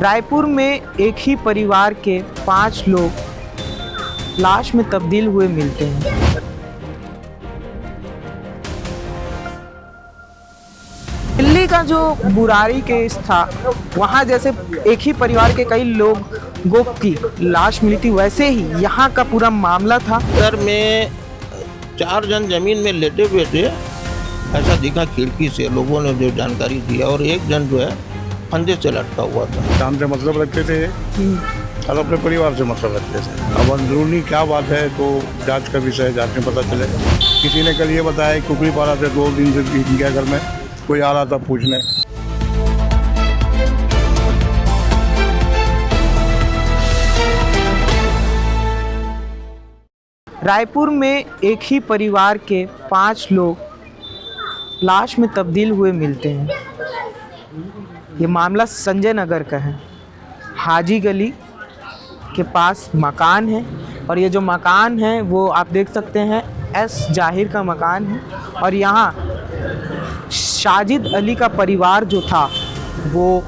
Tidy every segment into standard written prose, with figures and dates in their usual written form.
रायपुर में एक ही परिवार के 5 लोग लाश में तब्दील हुए मिलते हैं। दिल्ली का जो बुराड़ी केस था, वहाँ जैसे एक ही परिवार के कई लोगों की लाश मिली थी, वैसे ही यहाँ का पूरा मामला था। सर में 4 जन जमीन में लेटे हुए थे, ऐसा दिखा खिड़की से, लोगों ने जो जानकारी दिया, और एक जन जो है फंदे से लटका हुआ था। काम से मतलब रखते थे और अपने परिवार से मतलब रखते थे। अब अंदरूनी क्या बात है तो जांच का विषय है, जांच में पता चलेगा। किसी ने कल ये बताया कुकड़ी पारा से 2 दिन से इनके घर में कोई आ रहा था पूछने। रायपुर में एक ही परिवार के 5 लोग लाश में तब्दील हुए मिलते हैं। ये मामला संजय नगर का है। हाजी गली के पास मकान है, और ये जो मकान है वो आप देख सकते हैं एस जाहिर का मकान है। और यहाँ साजिद अली का परिवार जो था वो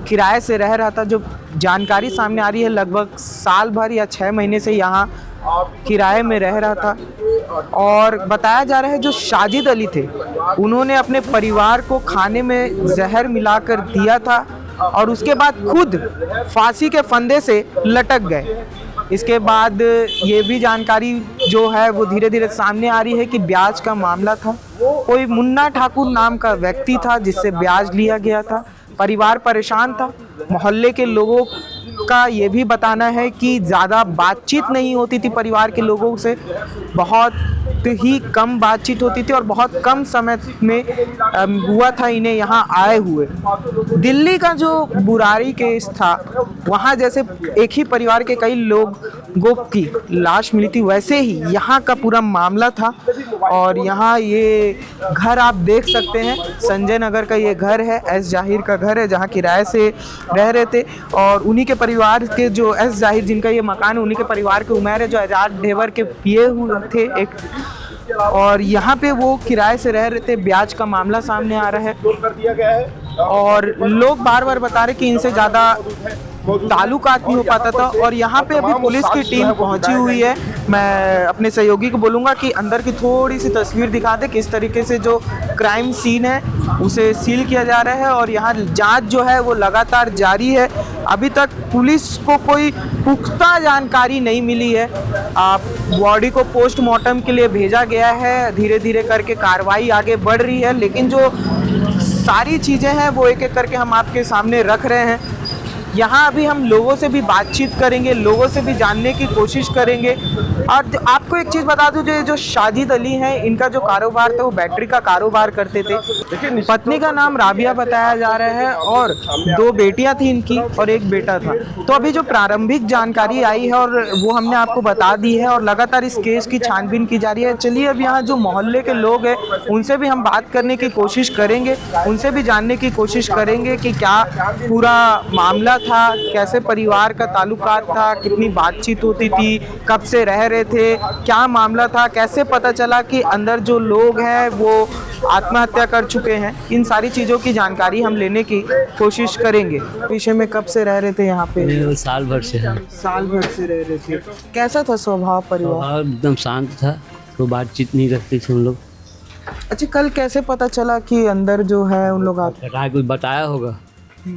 किराए से रह रहा था। जो जानकारी सामने आ रही है, लगभग साल भर या 6 महीने से यहाँ किराए में रह रहा था। और बताया जा रहा है जो साजिद अली थे, उन्होंने अपने परिवार को खाने में जहर मिलाकर दिया था और उसके बाद खुद फांसी के फंदे से लटक गए। इसके बाद ये भी जानकारी जो है वो धीरे धीरे सामने आ रही है कि ब्याज का मामला था। कोई मुन्ना ठाकुर नाम का व्यक्ति था जिससे ब्याज लिया गया था। परिवार परेशान था। मोहल्ले के लोगों का ये भी बताना है कि ज़्यादा बातचीत नहीं होती थी परिवार के लोगों से, बहुत ही कम बातचीत होती थी और बहुत कम समय में हुआ था इन्हें यहाँ आए हुए। दिल्ली का जो बुराड़ी केस था, वहाँ जैसे एक ही परिवार के कई लोगों की लाश मिली थी, वैसे ही यहाँ का पूरा मामला था। और यहाँ ये घर आप देख सकते हैं, संजय नगर का ये घर है, एस जाहिर का घर है, जहाँ किराए से रह रहे थे। और उन्हीं के परिवार के जो एस जाहिर जिनका ये मकान है, उन्हीं के परिवार के उमर है जो आजाद ढेबर के पिए हुए थे एक। और यहाँ पे वो किराए से रह रहे थे। ब्याज का मामला सामने आ रहा है और लोग बार बार बता रहे कि इनसे ज़्यादा ताल्लुकात नहीं हो पाता था। और यहाँ पे अभी पुलिस की टीम पहुँची हुई है। मैं अपने सहयोगी को बोलूँगा कि अंदर की थोड़ी सी तस्वीर दिखा दे, किस तरीके से जो क्राइम सीन है उसे सील किया जा रहा है। और यहाँ जांच जो है वो लगातार जारी है। अभी तक पुलिस को कोई पुख्ता जानकारी नहीं मिली है। बॉडी को पोस्टमार्टम के लिए भेजा गया है। धीरे धीरे करके कार्रवाई आगे बढ़ रही है, लेकिन जो सारी चीज़ें हैं वो एक एक करके हम आपके सामने रख रहे हैं। यहाँ अभी हम लोगों से भी बातचीत करेंगे, लोगों से भी जानने की कोशिश करेंगे। और आपको एक चीज़ बता दूँ, जो साजिद अली हैं, इनका जो कारोबार था वो बैटरी का कारोबार करते थे। पत्नी का नाम राबिया बताया जा रहा है और 2 बेटियां थी इनकी और 1 बेटा था। तो अभी जो प्रारंभिक जानकारी आई है और वो हमने आपको बता दी है, और लगातार इस केस की छानबीन की जा रही है। चलिए अब यहाँ जो मोहल्ले के लोग हैं उनसे भी हम बात करने की कोशिश करेंगे, उनसे भी जानने की कोशिश करेंगे कि क्या पूरा मामला था, कैसे परिवार का ताल्लुकात था, कितनी बातचीत होती थी, कब से रह रहे थे, क्या मामला था, कैसे पता चला कि अंदर जो लोग हैं वो आत्महत्या कर चुके हैं। इन सारी चीज़ों की जानकारी हम लेने की कोशिश करेंगे। विषय में कब से रह रहे थे यहाँ पे? साल भर से है। साल भर से रह रहे थे। कैसा था स्वभाव परिवार? एकदम शांत था, तो बातचीत नहीं रखते थे हम लोग। अच्छा, कल कैसे पता चला कि अंदर जो है उन लोग कुछ बताया होगा,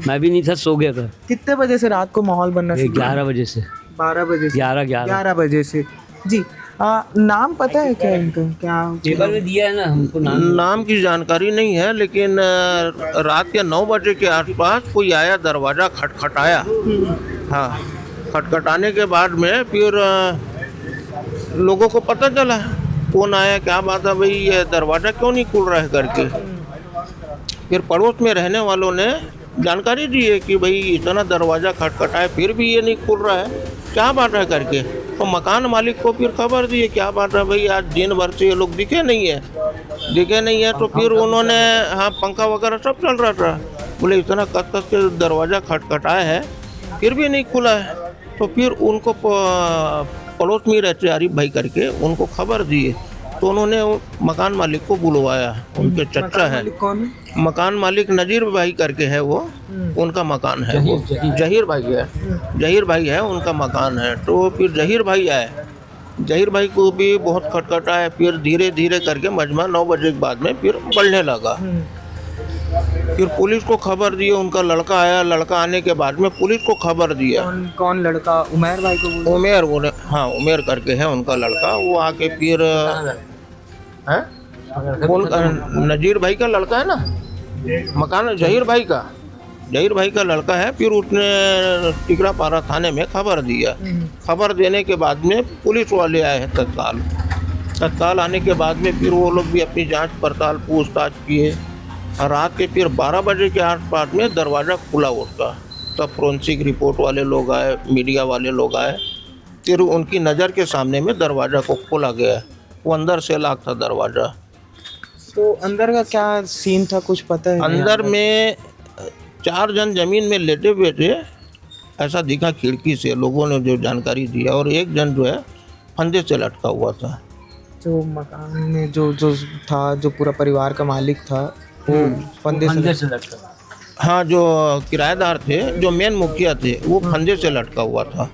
मैं भी नहीं था, सो गया था। कितने बजे से रात को माहौल बनना? 11 बजे से 12 बजे से 11 बजे से। जी, नाम पता है क्या इनका? क्या पेपर में दिया है ना हमको? नाम की जानकारी नहीं है, लेकिन रात के 9 बजे के आसपास कोई आया, दरवाज़ा खटखटाया। हाँ, खटखटाने के बाद में फिर लोगों को पता चला कौन आया, क्या बात है भाई, ये दरवाज़ा क्यों नहीं खुल रहा है करके। फिर पड़ोस में रहने वालों ने जानकारी दी है कि भाई इतना दरवाज़ा खटखटाए फिर भी ये नहीं खुल रहा है, क्या बात है करके। तो मकान मालिक को फिर खबर दी है, क्या बात है भाई, आज दिन भर से ये लोग दिखे नहीं है। तो फिर उन्होंने, हाँ, पंखा वगैरह सब चल रहा था, बोले इतना कस कस के दरवाज़ा खटखटाया है फिर भी नहीं खुला है। तो फिर उनको पड़ोस में रहते आरिफ भाई करके उनको खबर दी है तो उन्होंने मकान मालिक को बुलवाया, उनके चचा है। कौन है? मकान मालिक नजीर भाई करके है वो, उनका मकान है वो, जहीर भाई है, जहीर भाई है उनका मकान है। तो फिर जहीर भाई आए, जहीर भाई को भी बहुत खटखटाया, फिर धीरे धीरे करके मजमा 9 बजे के बाद में फिर बढ़ने लगा। फिर पुलिस को खबर दी, उनका लड़का आया, लड़का आने के बाद में पुलिस को खबर दिया। कौन लड़का? उमर भाई को बोलो। उमेर बोले, हाँ उमेर करके है उनका लड़का। वो आके फिर है नजीर भाई का लड़का है ना, मकान जहीर भाई का, जहीर भाई का लड़का है। फिर उसने टिकरापारा थाने में खबर दिया। खबर देने के बाद में पुलिस वाले आए हैं तत्काल आने के बाद में फिर वो लोग भी अपनी जांच पड़ताल पूछताछ किए। रात के फिर 12 बजे के आसपास में दरवाज़ा खुला उसका। तब फोरेंसिक रिपोर्ट वाले लोग आए, मीडिया वाले लोग आए। फिर उनकी नज़र के सामने में दरवाज़ा को खोला गया। वो अंदर से लॉक था दरवाज़ा। तो अंदर का क्या सीन था, कुछ पता है? अंदर में 4 जन जमीन में लेटे हुए थे, ऐसा दिखा खिड़की से, लोगों ने जो जानकारी दिया। और एक जन जो है फंदे से लटका हुआ था। जो मकान में जो था, जो पूरा परिवार का मालिक था, वो फंदे से लटका। हाँ, जो किराएदार थे, जो मेन मुखिया थे, वो फंदे से लटका हुआ था।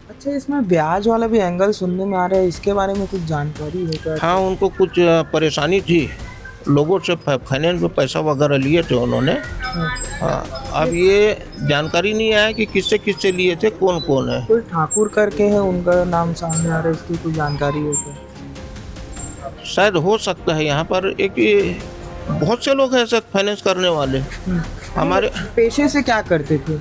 अच्छा, इसमें ब्याज वाला भी एंगल सुनने में आ रहा है, इसके बारे में कुछ जानकारी है क्या? हाँ, उनको कुछ परेशानी थी, लोगों से फाइनेंस में पैसा वगैरह लिए थे उन्होंने। हाँ, अब ये जानकारी नहीं आया कि किससे किससे लिए थे, कौन कौन है। कोई ठाकुर करके है, उनका नाम सामने आ रहा है, इसकी कोई जानकारी है क्या? शायद हो सकता है। यहाँ पर एक बहुत से लोग हैं ऐसे फाइनेंस करने वाले। हमारे पेशे से क्या करते थे?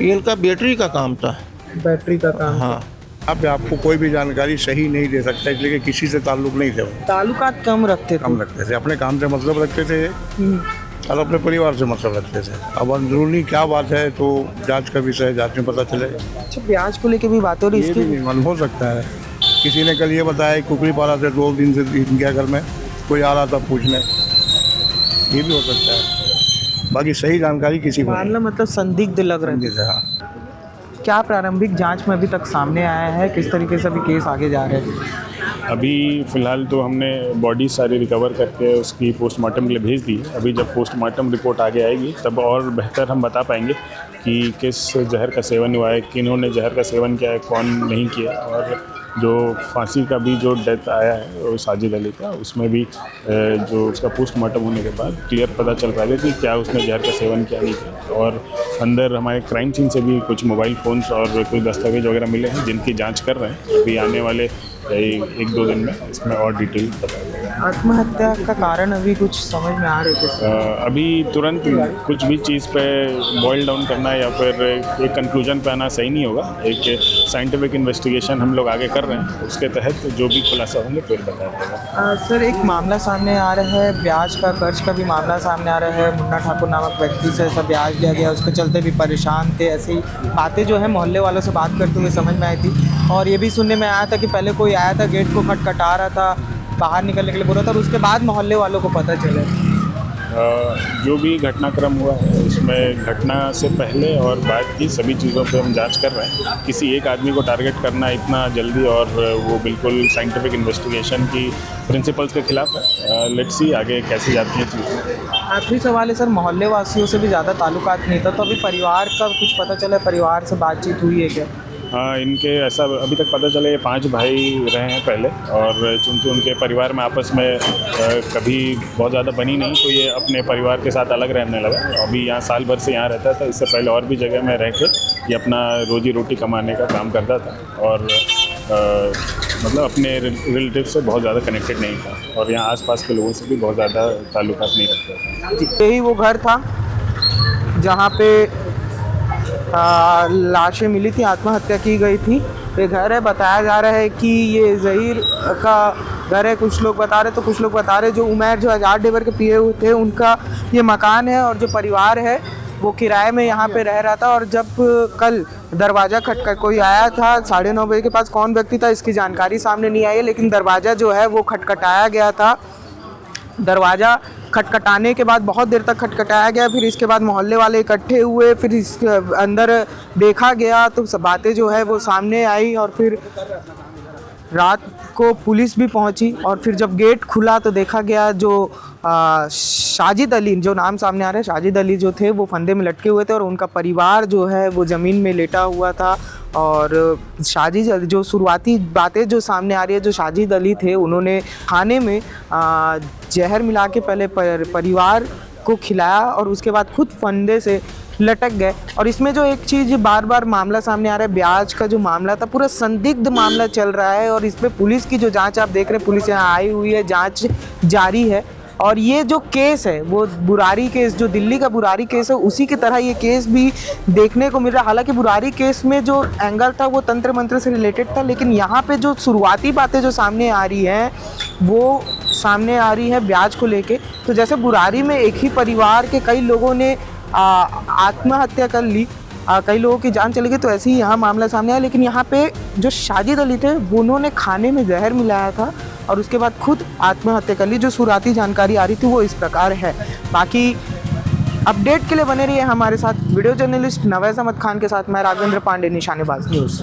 इनका बैटरी का काम था। बैटरी का काम। हाँ, अब आपको कोई भी जानकारी सही नहीं दे सकता, इसलिए कि किसी से ताल्लुक नहीं थे। वो ताल्लुकात कम रखते थे। कम रखते थे, अपने काम से मतलब रखते थे और अपने परिवार से मतलब रखते थे। अब अंदरूनी क्या बात है तो जांच का विषय है, जांच में पता चलेगा। अच्छा, ब्याज को लेके भी बात हो रही है ये भी इसकी? नहीं मालूम, हो सकता है किसी ने कल ये बताया कुकरीपारा से 2 दिन से इनके घर में कोई आ रहा था पूछने, ये भी हो सकता है। बाकी सही जानकारी किसी को मामला मतलब संदिग्ध लग रहा है। नहीं है। क्या प्रारंभिक जांच में अभी तक सामने आया है, किस तरीके से अभी केस आगे जा रहे हैं? अभी फ़िलहाल तो हमने बॉडी सारी रिकवर करके उसकी पोस्टमार्टम के लिए भेज दी। अभी जब पोस्टमार्टम रिपोर्ट आगे आएगी तब और बेहतर हम बता पाएंगे कि किस जहर का सेवन हुआ है, किन्होंने जहर का सेवन किया है, कौन नहीं किया। और जो फांसी का भी जो डेथ आया है वो साजिद अली का, उसमें भी जो उसका पोस्टमार्टम होने के बाद क्लियर पता चल पाएगा कि क्या उसने जहर का सेवन किया नहीं किया। और अंदर हमारे क्राइम सीन से भी कुछ मोबाइल फ़ोन्स और कुछ दस्तावेज वगैरह मिले हैं जिनकी जांच कर रहे हैं। अभी आने वाले 1-2 दिन में इसमें और डिटेल पता लगेगा। आत्महत्या का कारण अभी कुछ समझ में आ रहे थे? अभी तुरंत कुछ भी चीज़ पे बॉयल डाउन करना या फिर एक कंक्लूजन पे आना सही नहीं होगा। एक साइंटिफिक इन्वेस्टिगेशन हम लोग आगे कर रहे हैं, उसके तहत जो भी खुलासा होंगे फिर बताया जाएगा। सर, एक मामला सामने आ रहा है, ब्याज का, कर्ज का भी मामला सामने आ रहा है। मुन्ना ठाकुर नामक व्यक्ति से ऐसा ब्याज लिया गया, उसके चलते भी परेशान थे। ऐसी बातें जो है मोहल्ले वालों से बात करते हुए समझ में आई थी। और ये भी सुनने में आया था कि पहले कोई आया था, गेट को खटखटा रहा था, बाहर निकलने के लिए बोल रहा था, और उसके बाद मोहल्ले वालों को पता चला। जो भी घटनाक्रम हुआ है उसमें घटना से पहले और बाद की सभी चीज़ों पे हम जांच कर रहे हैं। किसी एक आदमी को टारगेट करना इतना जल्दी और वो बिल्कुल साइंटिफिक इन्वेस्टिगेशन की प्रिंसिपल्स के खिलाफ है। लेट्स सी आगे कैसे जाती है चीज़ें। आखिरी सवाल है सर, मोहल्ले वासियों से भी ज़्यादा ताल्लुकात नहीं था, तो अभी परिवार का कुछ पता चला, परिवार से बातचीत हुई है क्या? हाँ, इनके ऐसा अभी तक पता चले 5 भाई रहे हैं पहले, और चूँकि उनके परिवार में आपस में कभी बहुत ज़्यादा बनी नहीं, तो ये अपने परिवार के साथ अलग रहने लगा। अभी यहाँ साल भर से यहाँ रहता था, इससे पहले और भी जगह में रह के ये अपना रोजी रोटी कमाने का काम करता था। और मतलब अपने रिलेटिव से बहुत ज़्यादा कनेक्टेड नहीं था और यहाँ आसपास के लोगों से भी बहुत ज़्यादा ताल्लुकात नहीं रखता था। यही वो घर था जहाँ पे लाशें मिली थी, आत्महत्या की गई थी। ये घर है, बताया जा रहा है कि ये ज़हीर का घर है। कुछ लोग बता रहे तो कुछ लोग बता रहे जो उमर जो आज़ाद डेवर के पिए हुए थे उनका ये मकान है, और जो परिवार है वो किराए में यहाँ पे रह रहा था। और जब कल दरवाज़ा खटखट कोई आया था 9:30 बजे के पास, कौन व्यक्ति था इसकी जानकारी सामने नहीं आई है, लेकिन दरवाज़ा जो है वो खटखटाया गया था। दरवाज़ा खटखटाने के बाद बहुत देर तक खटखटाया गया, फिर इसके बाद मोहल्ले वाले इकट्ठे हुए, फिर इसके अंदर देखा गया तो सब बातें जो है वो सामने आई। और फिर रात को पुलिस भी पहुंची और फिर जब गेट खुला तो देखा गया जो साजिद अली, जो नाम सामने आ रहा है, साजिद अली जो थे वो फंदे में लटके हुए थे और उनका परिवार जो है वो ज़मीन में लेटा हुआ था। और साजिद अली, जो शुरुआती बातें जो सामने आ रही है, जो साजिद अली थे उन्होंने खाने में जहर मिला के पहले परिवार को खिलाया और उसके बाद खुद फंदे से लटक गए। और इसमें जो एक चीज़ बार बार मामला सामने आ रहा है, ब्याज का जो मामला था, पूरा संदिग्ध मामला चल रहा है और इस पर पुलिस की जो जांच आप देख रहे हैं, पुलिस यहाँ आई हुई है, जांच जारी है। और ये जो केस है वो बुरारी केस, जो दिल्ली का बुरारी केस है, उसी की तरह ये केस भी देखने को मिल रहा है। हालांकि बुरारी केस में जो एंगल था वो तंत्र मंत्र से रिलेटेड था, लेकिन यहाँ पे जो शुरुआती बातें जो सामने आ रही हैं वो सामने आ रही है ब्याज को लेके। तो जैसे बुरारी में एक ही परिवार के कई लोगों ने आत्महत्या कर ली, कई लोगों की जान चली गई, तो ऐसे ही यहाँ मामला सामने आया। लेकिन यहाँ पे जो साजिद अली थे उन्होंने खाने में जहर मिलाया था और उसके बाद खुद आत्महत्या कर ली। जो शुरुआती जानकारी आ रही थी वो इस प्रकार है। बाकी अपडेट के लिए बने रहिए हमारे साथ। वीडियो जर्नलिस्ट नवैज़ अहमद खान के साथ मैं राघवेंद्र पांडे, निशानेबाज न्यूज़।